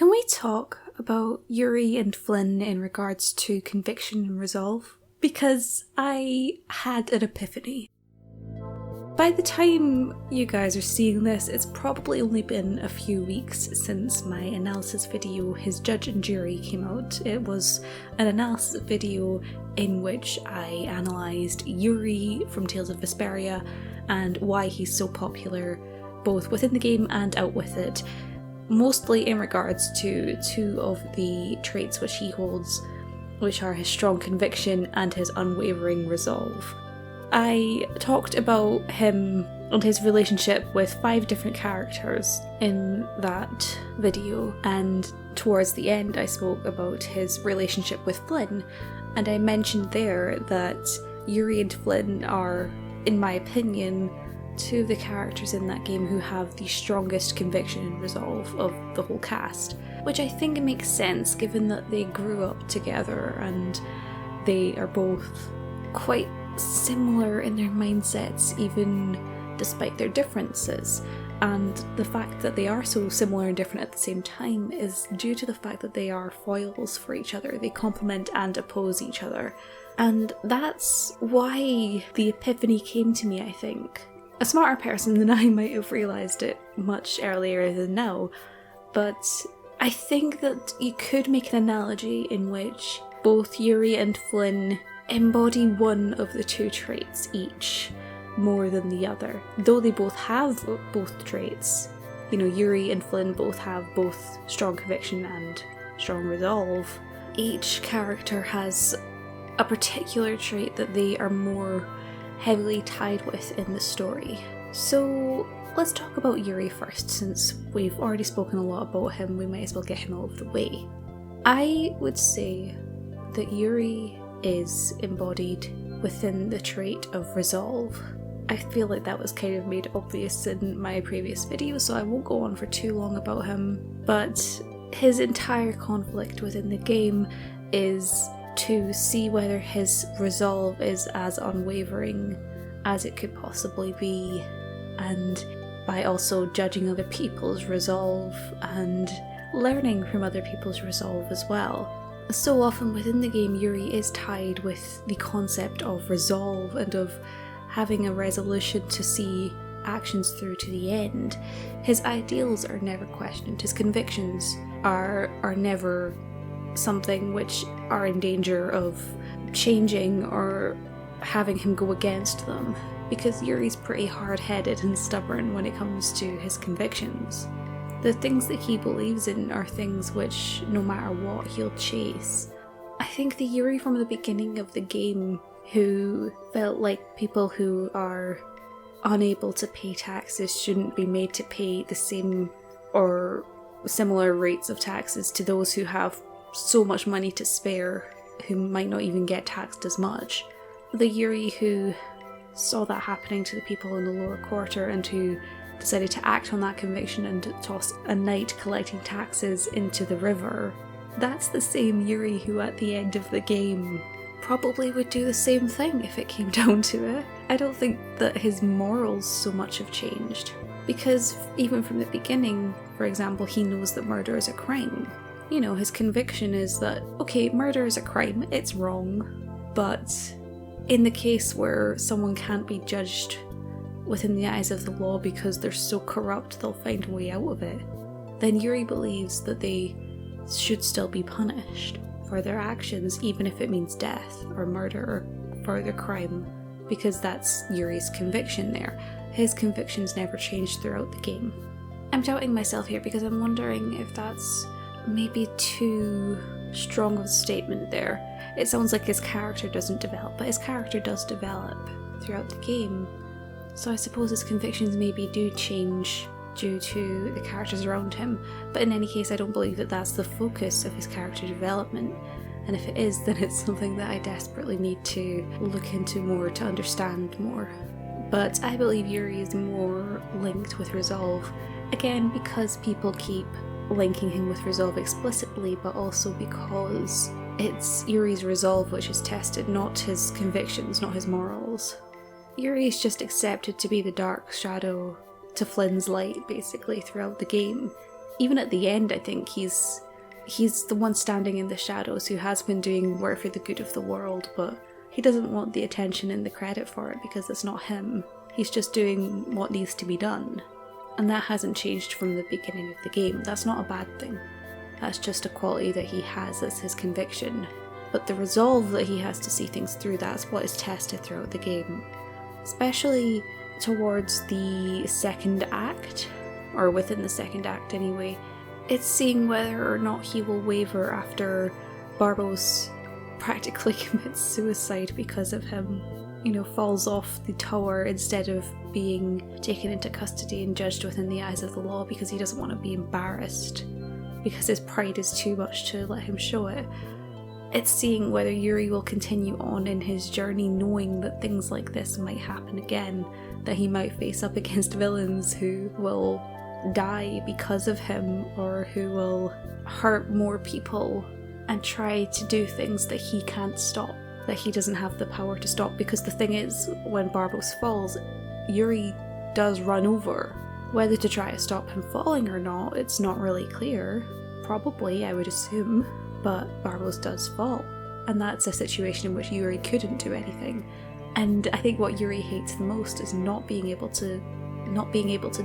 Can we talk about Yuri and Flynn in regards to conviction and resolve? Because I had an epiphany. By the time you guys are seeing this, it's probably only been a few weeks since my analysis video, His Judge and Jury, came out. It was an analysis video in which I analysed Yuri from Tales of Vesperia and why he's so popular, both within the game and out with it, mostly in regards to two of the traits which he holds, which are his strong conviction and his unwavering resolve. I talked about him and his relationship with 5 different characters in that video, and towards the end I spoke about his relationship with Flynn, and I mentioned there that Yuri and Flynn are, in my opinion, 2 of the characters in that game who have the strongest conviction and resolve of the whole cast, which I think makes sense given that they grew up together and they are both quite similar in their mindsets even despite their differences, and the fact that they are so similar and different at the same time is due to the fact that they are foils for each other. They complement and oppose each other, and that's why the epiphany came to me. I think a smarter person than I might have realised it much earlier than now, but I think that you could make an analogy in which both Yuri and Flynn embody one of the 2 traits each more than the other. Though they both have both traits, you know, Yuri and Flynn both have both strong conviction and strong resolve, each character has a particular trait that they are more heavily tied with in the story. So let's talk about Yuri first, since we've already spoken a lot about him, we might as well get him out of the way. I would say that Yuri is embodied within the trait of resolve. I feel like that was kind of made obvious in my previous video, so I won't go on for too long about him, but his entire conflict within the game is to see whether his resolve is as unwavering as it could possibly be, and by also judging other people's resolve and learning from other people's resolve as well. So often within the game, Yuri is tied with the concept of resolve and of having a resolution to see actions through to the end. His ideals are never questioned, his convictions are never something which are in danger of changing or having him go against them, because Yuri's pretty hard-headed and stubborn when it comes to his convictions. The things that he believes in are things which, no matter what, he'll chase. I think the Yuri from the beginning of the game who felt like people who are unable to pay taxes shouldn't be made to pay the same or similar rates of taxes to those who have so much money to spare, who might not even get taxed as much. The Yuri who saw that happening to the people in the lower quarter and who decided to act on that conviction and toss a knight collecting taxes into the river. That's the same Yuri who at the end of the game probably would do the same thing if it came down to it. I don't think that his morals so much have changed, because even from the beginning, for example, he knows that murder is a crime. You know, his conviction is that, okay, murder is a crime, it's wrong, but in the case where someone can't be judged within the eyes of the law because they're so corrupt they'll find a way out of it, then Yuri believes that they should still be punished for their actions, even if it means death or murder or further crime, because that's Yuri's conviction there. His convictions never change throughout the game. I'm doubting myself here because I'm wondering if that's maybe too strong of a statement there. It sounds like his character doesn't develop, but his character does develop throughout the game. So I suppose his convictions maybe do change due to the characters around him, but in any case I don't believe that that's the focus of his character development, and if it is, then it's something that I desperately need to look into more to understand more. But I believe Yuri is more linked with resolve, again because people keep linking him with resolve explicitly, but also because it's Yuri's resolve which is tested, not his convictions, not his morals. Yuri's just accepted to be the dark shadow to Flynn's light, basically, throughout the game. even at the end, I think he's the one standing in the shadows who has been doing work for the good of the world, but he doesn't want the attention and the credit for it because it's not him. He's just doing what needs to be done. And that hasn't changed from the beginning of the game. That's not a bad thing. That's just a quality that he has as his conviction. But the resolve that he has to see things through, that's what is tested throughout the game. Especially towards the second act, or within the second act anyway. It's seeing whether or not he will waver after Barbos practically commits suicide because of him. Falls off the tower instead of being taken into custody and judged within the eyes of the law because he doesn't want to be embarrassed, because his pride is too much to let him show it. It's seeing whether Yuri will continue on in his journey knowing that things like this might happen again, that he might face up against villains who will die because of him, or who will hurt more people and try to do things that he can't stop, that he doesn't have the power to stop. Because the thing is, when Barbos falls, Yuri does run over. Whether to try to stop him falling or not, it's not really clear. Probably, I would assume, but Barbos does fall. And that's a situation in which Yuri couldn't do anything. And I think what Yuri hates the most is not being able to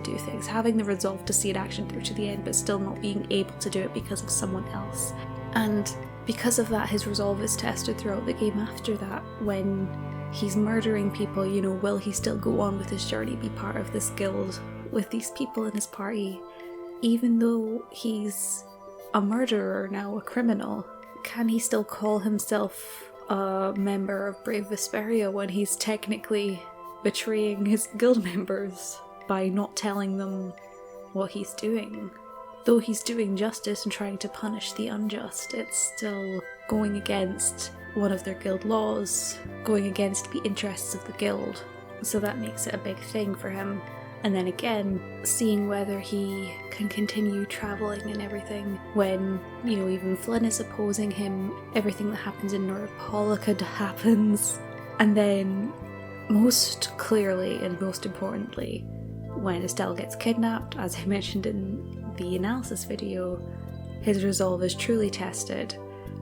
do things, having the resolve to see an action through to the end, but still not being able to do it because of someone else. And because of that, his resolve is tested throughout the game after that. When he's murdering people, will he still go on with his journey, be part of this guild with these people in his party? Even though he's a murderer now, a criminal, can he still call himself a member of Brave Vesperia when he's technically betraying his guild members by not telling them what he's doing? Though he's doing justice and trying to punish the unjust, it's still going against one of their guild laws, going against the interests of the guild. So that makes it a big thing for him. And then again, seeing whether he can continue travelling and everything when, even Flynn is opposing him, everything that happens in Norpollica happens. And then, most clearly and most importantly, when Estelle gets kidnapped, as I mentioned in the analysis video, his resolve is truly tested,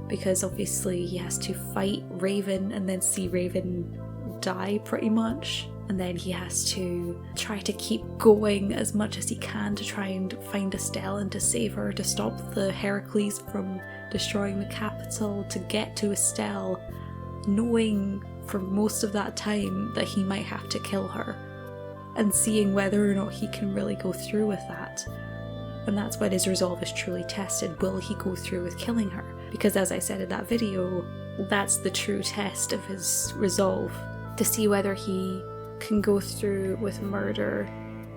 because obviously he has to fight Raven and then see Raven die pretty much, and then he has to try to keep going as much as he can to try and find Estelle and to save her, to stop the Heracles from destroying the capital, to get to Estelle, knowing for most of that time that he might have to kill her, and seeing whether or not he can really go through with that. And that's when his resolve is truly tested. Will he go through with killing her? Because as I said in that video, that's the true test of his resolve, to see whether he can go through with murder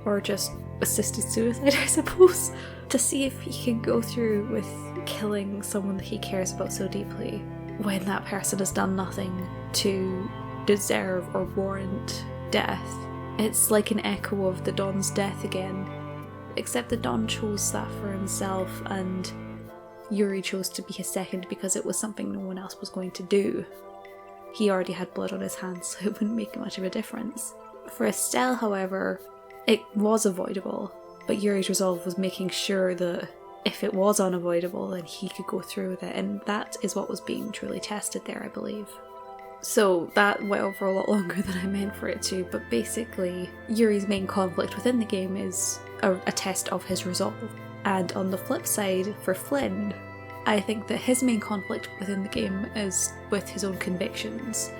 or just assisted suicide, I suppose, to see if he can go through with killing someone that he cares about so deeply when that person has done nothing to deserve or warrant death. It's like an echo of the Don's death again, except the Don chose that for himself and Yuri chose to be his second because it was something no one else was going to do. He already had blood on his hands, so it wouldn't make much of a difference. For Estelle, however, it was avoidable, but Yuri's resolve was making sure that if it was unavoidable, then he could go through with it, and that is what was being truly tested there, I believe. So that went on for a lot longer than I meant for it to, but basically Yuri's main conflict within the game is a test of his resolve. And on the flip side, for Flynn, I think that his main conflict within the game is with his own convictions.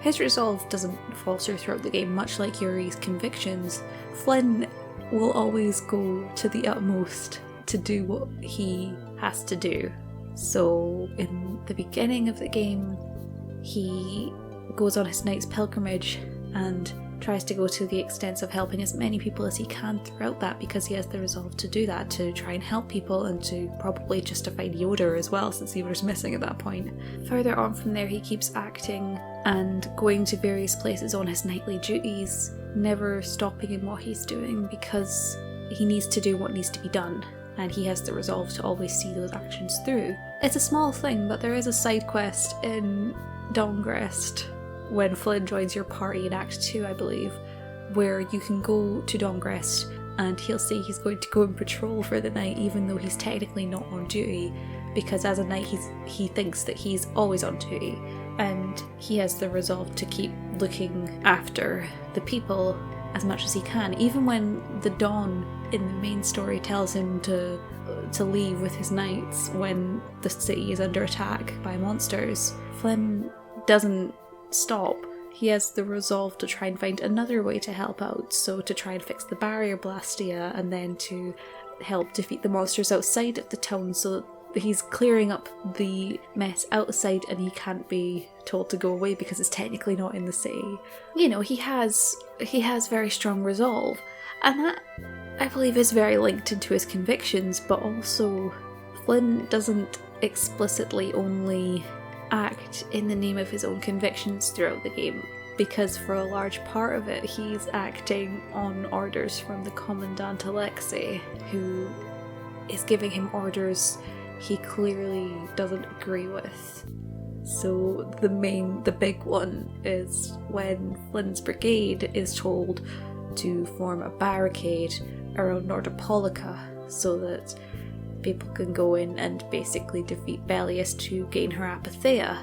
His resolve doesn't falter throughout the game, much like Yuri's convictions. Flynn will always go to the utmost to do what he has to do. So in the beginning of the game, he goes on his knight's pilgrimage and tries to go to the extent of helping as many people as he can throughout that, because he has the resolve to do that, to try and help people and to probably justify Yoda as well, since Yoda's missing at that point. Further on from there, he keeps acting and going to various places on his nightly duties, never stopping in what he's doing because he needs to do what needs to be done, and he has the resolve to always see those actions through. It's a small thing, but there is a side quest in Dongrest when Flynn joins your party in Act 2, I believe, where you can go to Dongrest and he'll say he's going to go and patrol for the night even though he's technically not on duty, because as a knight he thinks that he's always on duty, and he has the resolve to keep looking after the people as much as he can, even when the Dawn in the main story tells him to leave with his knights when the city is under attack by monsters. Flynn doesn't stop. He has the resolve to try and find another way to help out, so to try and fix the barrier blastia and then to help defeat the monsters outside of the town, so he's clearing up the mess outside and he can't be told to go away because it's technically not in the city. You know, he has very strong resolve, and that, I believe, is very linked into his convictions, but also Flynn doesn't explicitly only act in the name of his own convictions throughout the game, because for a large part of it he's acting on orders from the Commandant Alexei, who is giving him orders he clearly doesn't agree with. So the big one is when Flynn's brigade is told to form a barricade around Nordopolica so that people can go in and basically defeat Bellius to gain her apatheia.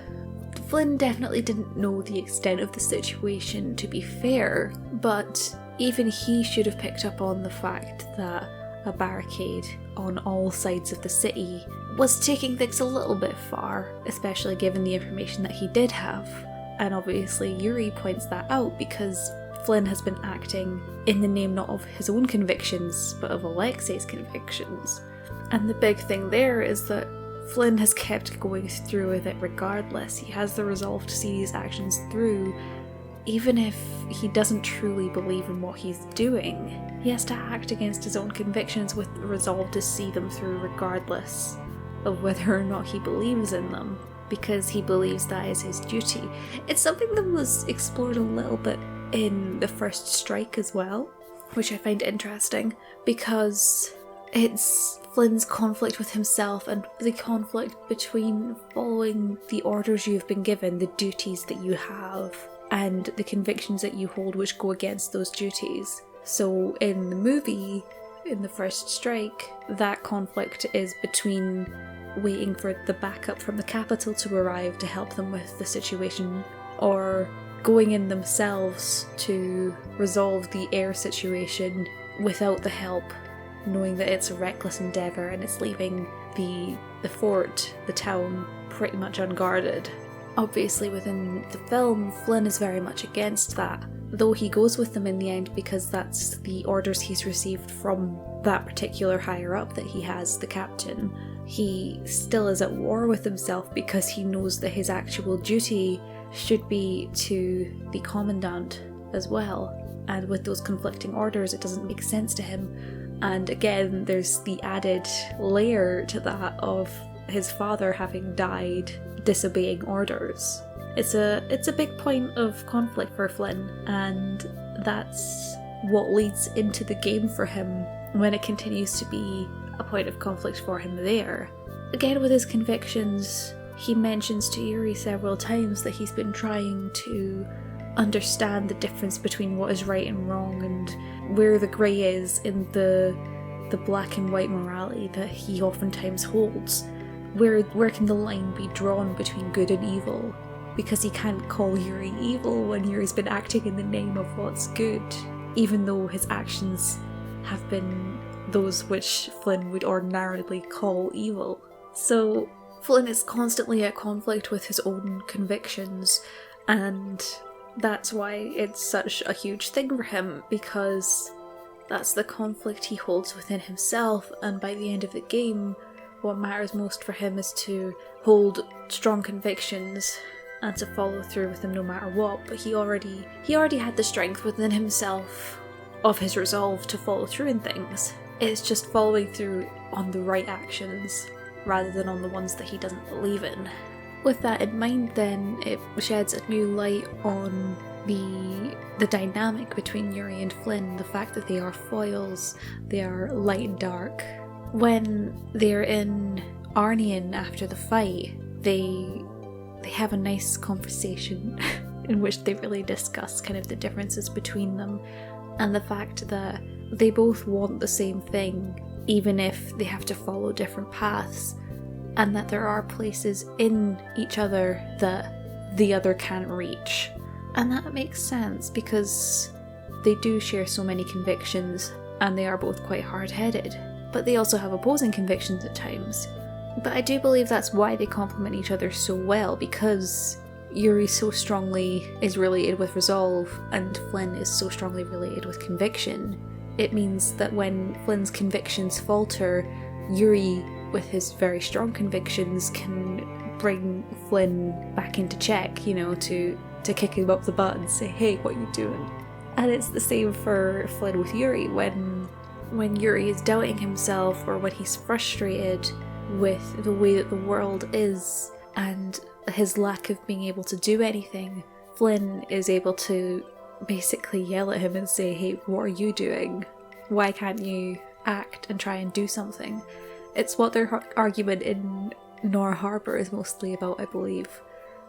Flynn definitely didn't know the extent of the situation, to be fair, but even he should have picked up on the fact that a barricade on all sides of the city was taking things a little bit far, especially given the information that he did have. And obviously Yuri points that out because Flynn has been acting in the name not of his own convictions, but of Alexei's convictions. And the big thing there is that Flynn has kept going through with it regardless. He has the resolve to see his actions through, even if he doesn't truly believe in what he's doing. He has to act against his own convictions with the resolve to see them through regardless of whether or not he believes in them, because he believes that is his duty. It's something that was explored a little bit in the first strike as well, which I find interesting, because it's Flynn's conflict with himself and the conflict between following the orders you've been given, the duties that you have, and the convictions that you hold which go against those duties. So in the movie, in the first strike, that conflict is between waiting for the backup from the capital to arrive to help them with the situation, or going in themselves to resolve the air situation without the help, knowing that it's a reckless endeavour and it's leaving the fort, the town, pretty much unguarded. Obviously within the film, Flynn is very much against that, though he goes with them in the end because that's the orders he's received from that particular higher up that he has, the captain. He still is at war with himself because he knows that his actual duty should be to the commandant as well, and with those conflicting orders it doesn't make sense to him. And again, there's the added layer to that of his father having died disobeying orders. It's a big point of conflict for Flynn, and that's what leads into the game for him when it continues to be a point of conflict for him there. Again, with his convictions, he mentions to Yuri several times that he's been trying to understand the difference between what is right and wrong and where the grey is in the black and white morality that he oftentimes holds. Where can the line be drawn between good and evil? Because he can't call Yuri evil when Yuri's been acting in the name of what's good, even though his actions have been those which Flynn would ordinarily call evil. So Flynn is constantly at conflict with his own convictions, and that's why it's such a huge thing for him, because that's the conflict he holds within himself, and by the end of the game, what matters most for him is to hold strong convictions and to follow through with them no matter what. But he already had the strength within himself of his resolve to follow through in things. It's just following through on the right actions rather than on the ones that he doesn't believe in. With that in mind then, it sheds a new light on the dynamic between Yuri and Flynn, the fact that they are foils, they are light and dark. When they're in Arnian after the fight, they have a nice conversation in which they really discuss kind of the differences between them, and the fact that they both want the same thing, even if they have to follow different paths, and that there are places in each other that the other can't reach. And that makes sense because they do share so many convictions, and they are both quite hard-headed, but they also have opposing convictions at times. But I do believe that's why they complement each other so well, because Yuri so strongly is related with resolve, and Flynn is so strongly related with conviction. It means that when Flynn's convictions falter, Yuri, with his very strong convictions, can bring Flynn back into check, you know, to kick him up the butt and say, hey, what are you doing? And it's the same for Flynn with Yuri. When Yuri is doubting himself, or when he's frustrated with the way that the world is and his lack of being able to do anything, Flynn is able to basically yell at him and say, hey, what are you doing? Why can't you act and try and do something? It's what their argument in Nor Harbor is mostly about, I believe,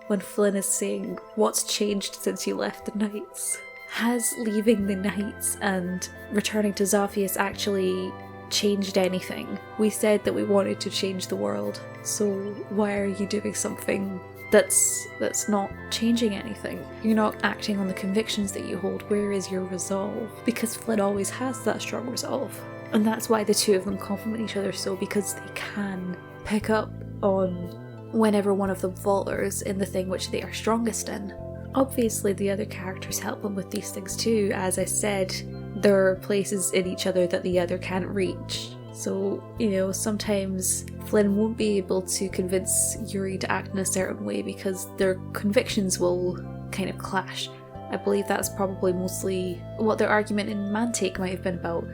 when Flynn is saying, what's changed since you left the Knights? Has leaving the Knights and returning to Zaphius actually changed anything? We said that we wanted to change the world, so why are you doing something that's not changing anything? You're not acting on the convictions that you hold. Where is your resolve? Because Flynn always has that strong resolve. And that's why the two of them complement each other so, because they can pick up on whenever one of them falters in the thing which they are strongest in. Obviously the other characters help them with these things too. As I said, there are places in each other that the other can't reach. So, you know, sometimes Flynn won't be able to convince Yuri to act in a certain way because their convictions will kind of clash. I believe that's probably mostly what their argument in Mantake might have been about,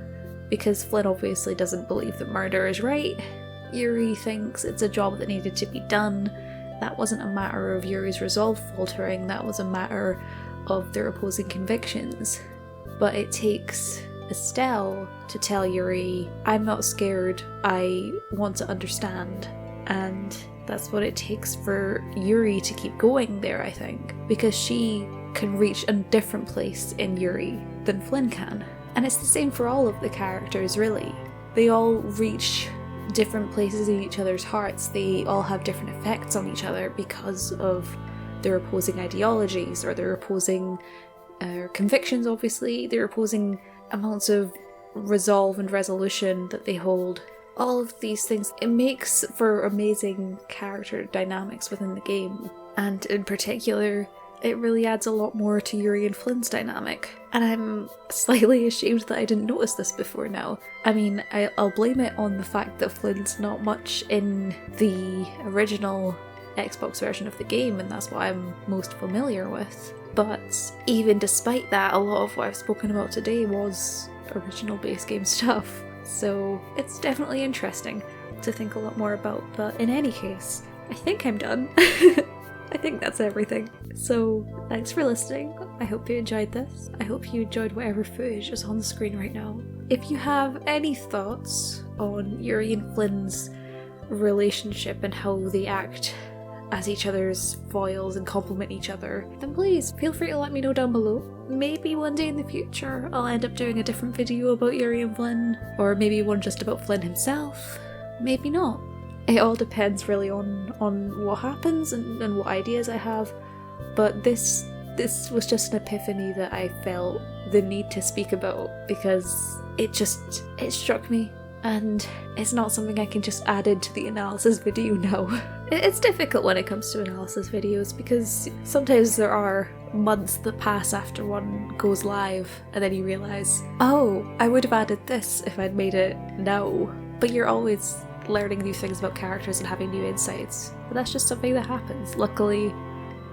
because Flynn obviously doesn't believe that murder is right. Yuri thinks it's a job that needed to be done. That wasn't a matter of Yuri's resolve faltering, that was a matter of their opposing convictions. But it takes Estelle to tell Yuri, I'm not scared, I want to understand. And that's what it takes for Yuri to keep going there, I think, because she can reach a different place in Yuri than Flynn can. And it's the same for all of the characters, really. They all reach different places in each other's hearts. They all have different effects on each other because of their opposing ideologies, or their opposing convictions, obviously, their opposing amounts of resolve and resolution that they hold. All of these things, it makes for amazing character dynamics within the game. And in particular, it really adds a lot more to Yuri and Flynn's dynamic. And I'm slightly ashamed that I didn't notice this before now. I mean, I'll blame it on the fact that Flynn's not much in the original Xbox version of the game, and that's what I'm most familiar with. But even despite that, a lot of what I've spoken about today was original base game stuff. So it's definitely interesting to think a lot more about. But in any case, I think I'm done. I think that's everything. So thanks for listening. I hope you enjoyed this. I hope you enjoyed whatever footage is on the screen right now. If you have any thoughts on Yuri and Flynn's relationship and how they act as each other's foils and complement each other, then please feel free to let me know down below. Maybe one day in the future I'll end up doing a different video about Yuri and Flynn, or maybe one just about Flynn himself. Maybe not. It all depends really on what happens and what ideas I have, but this was just an epiphany that I felt the need to speak about because it struck me, and it's not something I can just add into the analysis video now. It's difficult when it comes to analysis videos because sometimes there are months that pass after one goes live and then you realise, oh, I would have added this if I'd made it now. But you're always learning new things about characters and having new insights. But that's just something that happens. Luckily,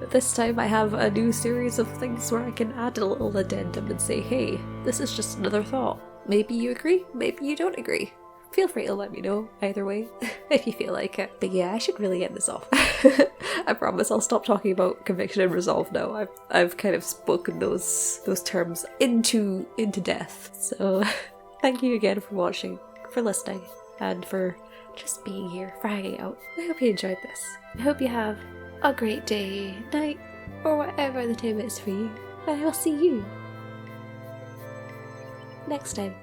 this time I have a new series of things where I can add a little addendum and say, hey, this is just another thought. Maybe you agree, maybe you don't agree. Feel free to let me know either way, if you feel like it. But yeah, I should really get this off. I promise I'll stop talking about conviction and resolve now. I've kind of spoken those terms into death. So thank you again for watching, for listening, and for just being here, for hanging out. I hope you enjoyed this. I hope you have a great day, night, or whatever the time is for you. And I will see you next time.